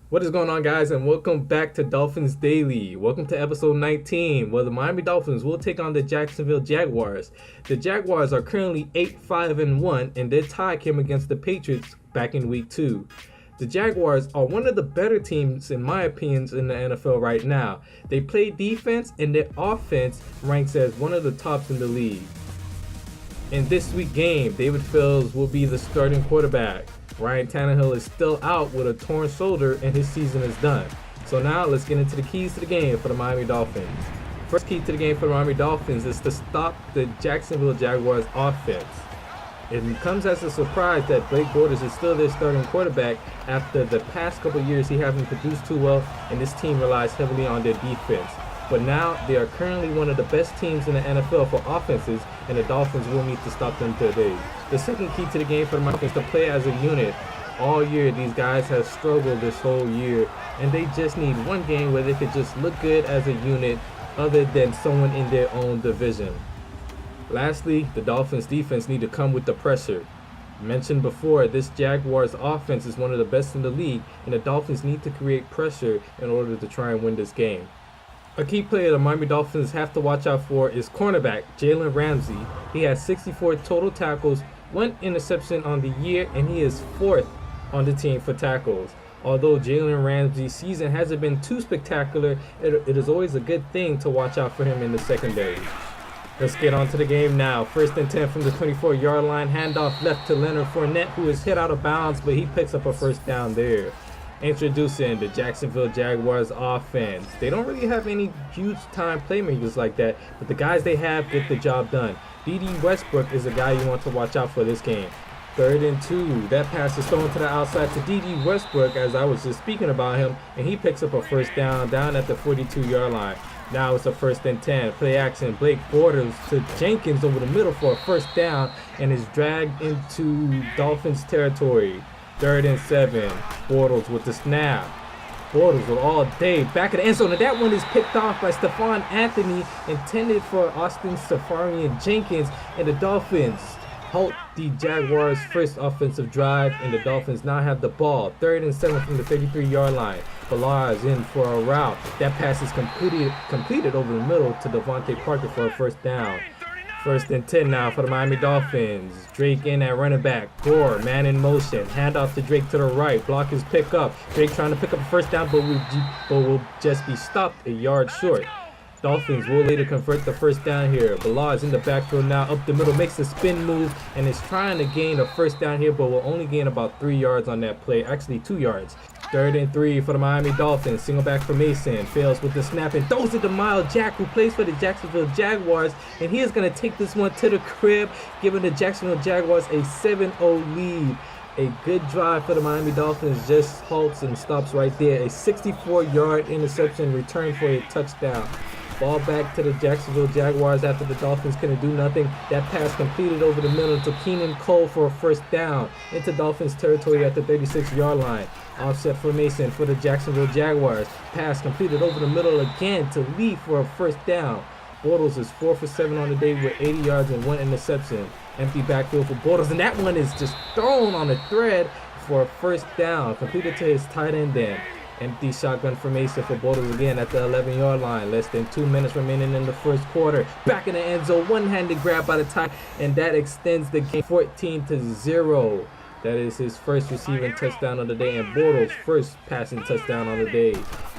What is going on, guys, and welcome back to Dolphins Daily. Welcome to episode 19, where the Miami Dolphins will take on the Jacksonville Jaguars. The Jaguars are currently 8-5-1, and their tie came against the Patriots back in week 2. The Jaguars are one of the better teams, in my opinion, in the NFL right now. They play defense, and their offense ranks as one of the tops in the league. In this week's game, David Fields will be the starting quarterback. Ryan Tannehill is still out with a torn shoulder and his season is done. So now let's get into the keys to the game for the Miami Dolphins. First key to the game for the Miami Dolphins is to stop the Jacksonville Jaguars offense. It comes as a surprise that Blake Bortles is still their starting quarterback after the past couple years he hasn't produced too well and this team relies heavily on their defense. But now they are currently one of the best teams in the NFL for offenses, and the Dolphins will need to stop them today. The second key to the game for the Dolphins is to play as a unit. All year, these guys have struggled this whole year, and they just need one game where they could just look good as a unit other than someone in their own division. Lastly, the Dolphins defense need to come with the pressure. Mentioned before, this Jaguars offense is one of the best in the league, and the Dolphins need to create pressure in order to try and win this game. A key player the Miami Dolphins have to watch out for is cornerback Jalen Ramsey. He has 64 total tackles, 1 interception on the year, and he is 4th on the team for tackles. Although Jalen Ramsey's season hasn't been too spectacular, it is always a good thing to watch out for him in the secondary. Let's get on to the game now. 1st and 10 from the 24-yard line. Handoff left to Leonard Fournette, who is hit out of bounds, but he picks up a first down there. Introducing the Jacksonville Jaguars offense. They don't really have any huge time playmakers like that, but the guys they have get the job done. D.D. Westbrook is a guy you want to watch out for this game. 3rd and 2. That pass is thrown to the outside to D.D. Westbrook, as I was just speaking about him, and he picks up a first down at the 42-yard line. Now it's a 1st and 10. Play action. Blake Bortles to Jenkins over the middle for a first down and is dragged into Dolphins territory. 3rd and 7. Bortles with the snap. Bortles with all day. Back of the end zone. And that one is picked off by Stephon Anthony, intended for Austin Seferian Jenkins. And the Dolphins halt the Jaguars' first offensive drive. And the Dolphins now have the ball. 3rd and 7 from the 33-yard line. Ballard is in for a route. That pass is completed over the middle to Devontae Parker for a first down. 1st and 10 now for the Miami Dolphins. Drake in at running back. Gore, man in motion. Handoff to Drake to the right. Block is pick up. Drake trying to pick up a first down, but will just be stopped a yard short. Dolphins will later convert the first down here. Ballard's in the backfield now, up the middle, makes a spin move, and is trying to gain a first down here, but will only gain about 3 yards on that play. Actually, 2 yards. 3rd and 3 for the Miami Dolphins. Single back for Mason. Fails with the snap and throws it to Miles Jack, who plays for the Jacksonville Jaguars. And he is going to take this one to the crib, giving the Jacksonville Jaguars a 7-0 lead. A good drive for the Miami Dolphins just halts and stops right there. A 64-yard interception return for a touchdown. Ball back to the Jacksonville Jaguars after the Dolphins couldn't do nothing. That pass completed over the middle to Keenan Cole for a first down into Dolphins territory at the 36-yard line. Offset formation for the Jacksonville Jaguars. Pass completed over the middle again to Lee for a first down. Bortles is 4 for 7 on the day with 80 yards and 1 interception. Empty backfield for Bortles, and that one is just thrown on a thread for a first down. Completed to his tight end then. Empty shotgun formation for Bortles again at the 11-yard line. Less than 2 minutes remaining in the first quarter. Back in the end zone, one-handed grab by the tight, and that extends the game 14-0. That is his first receiving touchdown of the day and Bortles' first passing touchdown on the day.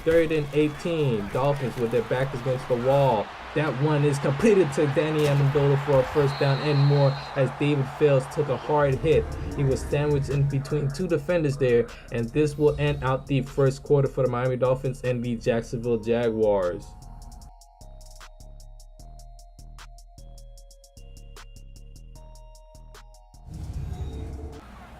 3rd and 18. Dolphins with their back against the wall. That one is completed to Danny Amendola for a first down and more as David Fields took a hard hit. He was sandwiched in between 2 defenders there, and this will end out the first quarter for the Miami Dolphins and the Jacksonville Jaguars.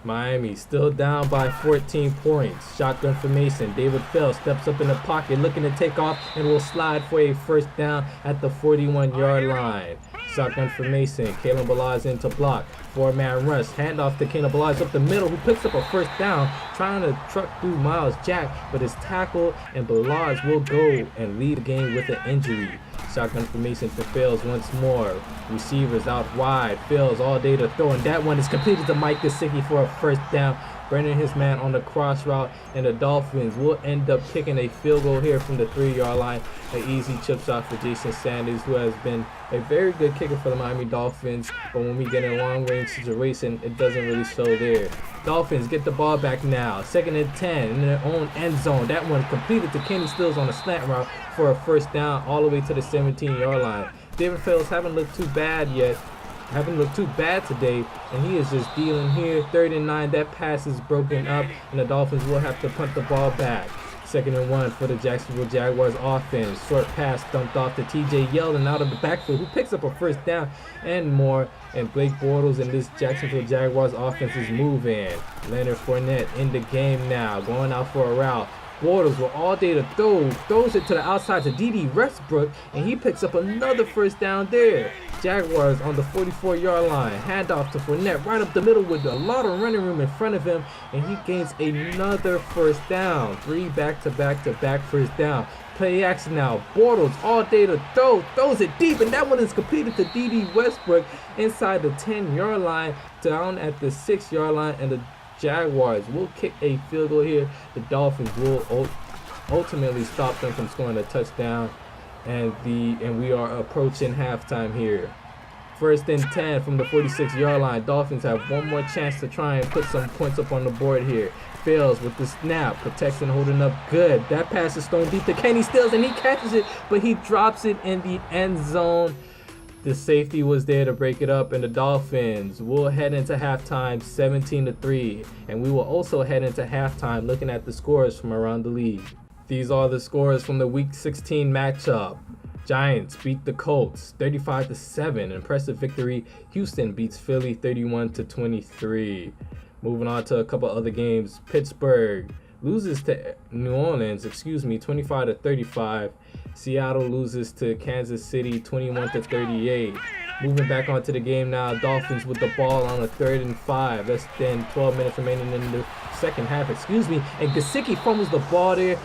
Miami still down by 14 points. Shotgun formation. David Fields steps up in the pocket looking to take off and will slide for a first down at the 41-yard line. Shotgun formation. Kalen Balaj into block. 4-man rush. Handoff to Kalen Balaj up the middle, who picks up a first down, trying to truck through Miles Jack, but is tackled, and Balaj will go and lead the game with an injury. Shotgun formation for Fields once more. Receivers out wide. Fields all day to throw, and that one is completed to Mike Gesicki for a first down. Brennan his man on the cross route, and the Dolphins will end up kicking a field goal here from the 3-yard line. An easy chip shot for Jason Sanders, who has been a very good kicker for the Miami Dolphins, but when we get in a long-range situation, it doesn't really show there. Dolphins get the ball back now. 2nd and 10 in their own end zone. That one completed to Kenny Stills on a slant route for a first down all the way to the 17-yard line. David Fields haven't looked too bad today, and he is just dealing here. 3rd and 9, that pass is broken up, and the Dolphins will have to punt the ball back. 2nd and 1 for the Jacksonville Jaguars offense. Short pass dumped off to TJ Yeldon out of the backfield, who picks up a first down and more. And Blake Bortles and this Jacksonville Jaguars offense is moving. Leonard Fournette in the game now, going out for a route. Bortles with all day to throws it to the outside to D.D. Westbrook, and he picks up another first down there. Jaguars on the 44-yard line. Handoff to Fournette right up the middle with a lot of running room in front of him, and he gains another first down. 3 back-to-back first down. Play action now. Bortles all day to throws it deep, and that one is completed to D.D. Westbrook inside the 10-yard line, down at the 6-yard line, and the Jaguars will kick a field goal here. The Dolphins will ultimately stop them from scoring a touchdown, and we are approaching halftime here. 1st and 10 from the 46-yard line. Dolphins have one more chance to try and put some points up on the board here. Fails with the snap, protection holding up good. That pass is thrown deep to Kenny Stills, and he catches it, but he drops it in the end zone. The safety was there to break it up, and the Dolphins will head into halftime 17-3, and we will also head into halftime looking at the scores from around the league. These are the scores from the Week 16 matchup. Giants beat the Colts 35-7, impressive victory. Houston beats Philly 31-23. Moving on to a couple other games. Pittsburgh loses to New Orleans, 25-35. Seattle loses to Kansas City 21-38. Moving back onto the game now, Dolphins with the ball on a 3rd and 5. Less than 12 minutes remaining in the second half, and Gesicki fumbles the ball there,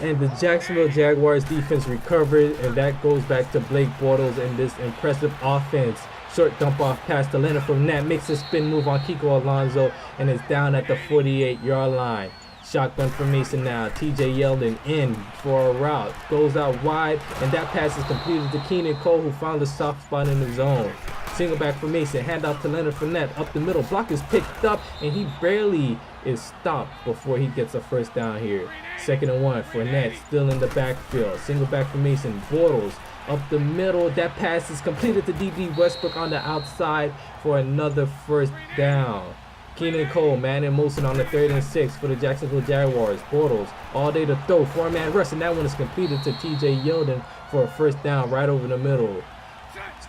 and the Jacksonville Jaguars defense recovered, and that goes back to Blake Bortles and this impressive offense. Short dump off pass to Leonard Fournette, makes a spin move on Kiko Alonso, and is down at the 48-yard line. Shotgun formation now. TJ Yeldon in for a route. Goes out wide, and that pass is completed to Keenan Cole, who found a soft spot in the zone. Single back formation. Handoff to Leonard Fournette up the middle. Block is picked up, and he barely is stopped before he gets a first down here. 2nd and 1. Fournette still in the backfield. Single back formation. Bortles up the middle. That pass is completed to D.D. Westbrook on the outside for another first down. Keenan Cole, man in motion on the 3rd and 6 for the Jacksonville Jaguars. Bortles all day to throw. 4-man rush, and that one is completed to TJ Yeldon for a first down right over the middle.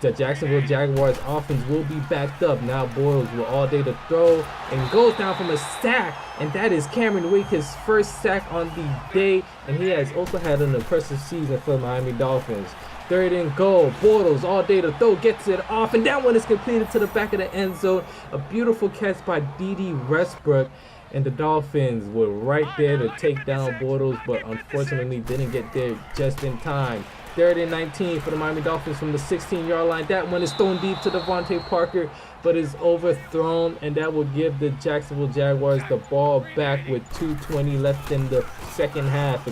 The Jacksonville Jaguars offense will be backed up. Now Bortles will all day to throw and goes down from a sack, and that is Cameron Wake, his first sack on the day, and he has also had an impressive season for the Miami Dolphins. 3rd and goal. Bortles all day to throw, gets it off, and that one is completed to the back of the end zone. A beautiful catch by D.D. Westbrook, and the Dolphins were right there to take down Bortles, but unfortunately didn't get there just in time. 3rd and 19 for the Miami Dolphins from the 16-yard line. That one is thrown deep to Devontae Parker, but is overthrown, and that will give the Jacksonville Jaguars the ball back with 2:20 left in the second half.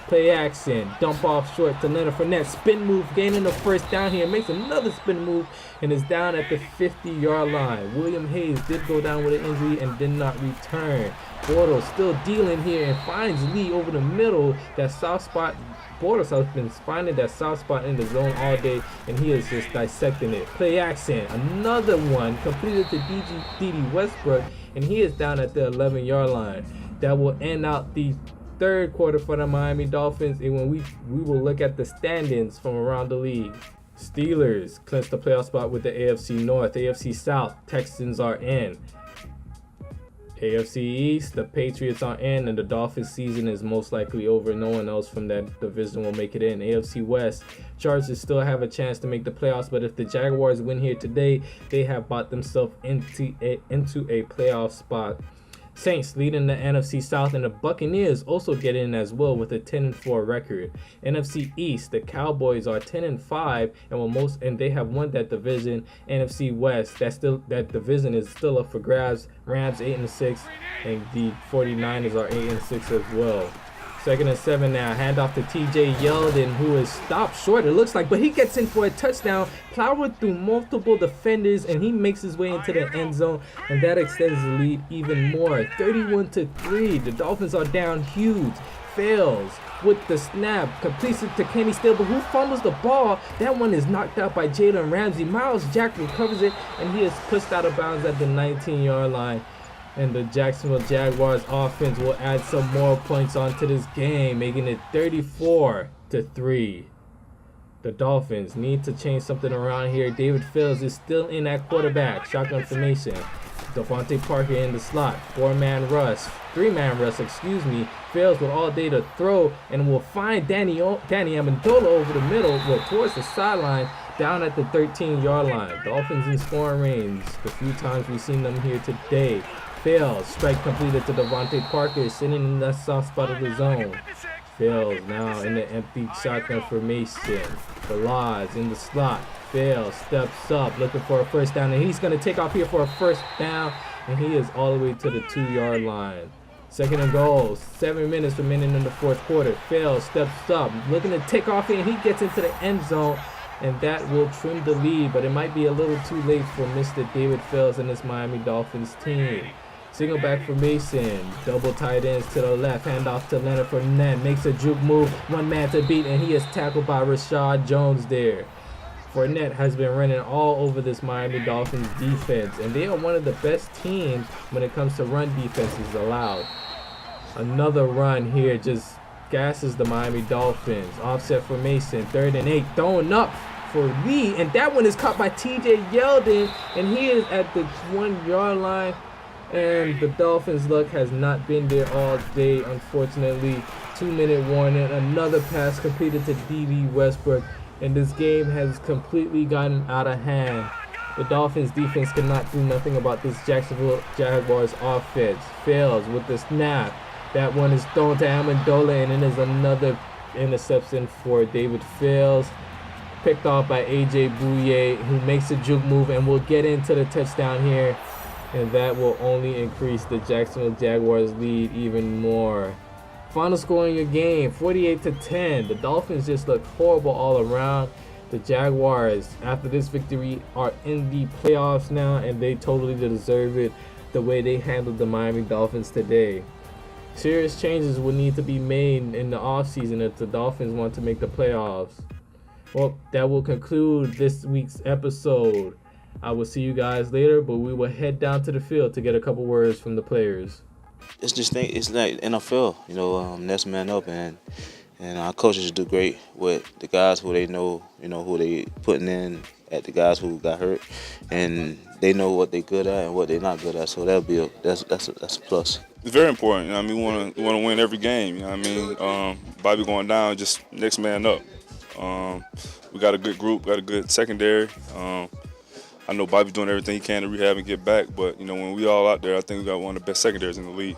Play action, dump off short to Leonard Fournette, spin move, gaining the first down here, makes another spin move, and is down at the 50-yard line. William Hayes did go down with an injury and did not return. Bortles still dealing here and finds Lee over the middle. That soft spot, Bortles has been finding that soft spot in the zone all day, and he is just dissecting it. Play action, another one completed to D.D. Westbrook, and he is down at the 11-yard line. That will end out the third quarter for the Miami Dolphins, and when we will look at the standings from around the league. Steelers clinch the playoff spot with the AFC North. AFC South, Texans are in. AFC East, the Patriots are in, and the Dolphins season is most likely over. No one else from that division will make it in. AFC West, Chargers still have a chance to make the playoffs, but if the Jaguars win here today, they have bought themselves into a playoff spot. Saints leading the NFC South, and the Buccaneers also get in as well with a 10-4 record. NFC East, the Cowboys are 10-5 and they have won that division. NFC West, that division is still up for grabs. Rams 8-6, and the 49ers are 8-6 as well. 2nd and 7 now. Hand off to TJ Yeldon, who is stopped short, it looks like, but he gets in for a touchdown, plowed through multiple defenders, and he makes his way into the end zone, and that extends the lead even more. 31-3. The Dolphins are down huge. Fails with the snap, completes it to Kenny Steele, but who fumbles the ball? That one is knocked out by Jalen Ramsey. Miles Jack recovers it, and he is pushed out of bounds at the 19-yard line. And the Jacksonville Jaguars offense will add some more points onto this game, making it 34-3. The Dolphins need to change something around here. David Fields is still in at quarterback. Shotgun formation. Devontae Parker in the slot. Three-man rush, Fields with all day to throw, and will find Danny Amendola over the middle, towards the sideline, down at the 13-yard line. Dolphins in scoring range. The few times we've seen them here today. Fails. Strike completed to Devontae Parker, sitting in that soft spot of the zone. Fails now in the empty shotgun formation. Balaz in the slot. Fails. Steps up, looking for a first down, and he's going to take off here for a first down, and he is all the way to the 2-yard line. 2nd and goal. 7 minutes remaining in the fourth quarter. Fails. Steps up, looking to take off here, and he gets into the end zone, and that will trim the lead, but it might be a little too late for Mr. David Fields and this Miami Dolphins team. Single back formation, double tight ends to the left, handoff to Leonard Fournette, makes a juke move, one man to beat, and he is tackled by Rashad Jones there. Fournette has been running all over this Miami Dolphins defense, and they are one of the best teams when it comes to run defenses allowed. Another run here just gasses the Miami Dolphins. Offset formation, 3rd and 8, thrown up for Lee, and that one is caught by TJ Yeldon, and he is at the 1-yard line. And the Dolphins' luck has not been there all day, unfortunately. 2-minute warning, another pass completed to D.D. Westbrook, and this game has completely gotten out of hand. The Dolphins' defense cannot do nothing about this Jacksonville Jaguars offense. Fails with the snap. That one is thrown to Amendola, and it is another interception for David Fields. Picked off by A.J. Bouye, who makes a juke move and will get into the touchdown here. And that will only increase the Jacksonville Jaguars lead even more. Final score in your game, 48-10. The Dolphins just look horrible all around. The Jaguars, after this victory, are in the playoffs now, and they totally deserve it the way they handled the Miami Dolphins today. Serious changes will need to be made in the offseason if the Dolphins want to make the playoffs. Well, that will conclude this week's episode. I will see you guys later, but we will head down to the field to get a couple words from the players. It's like NFL, next man up, and our coaches do great with the guys who they know, who they putting in at the guys who got hurt, and they know what they're good at and what they're not good at. So that's a plus. It's very important. We want to win every game. Bobby going down, just next man up. We got a good group, got a good secondary. I know Bobby's doing everything he can to rehab and get back, but when we all out there, I think we got one of the best secondaries in the league.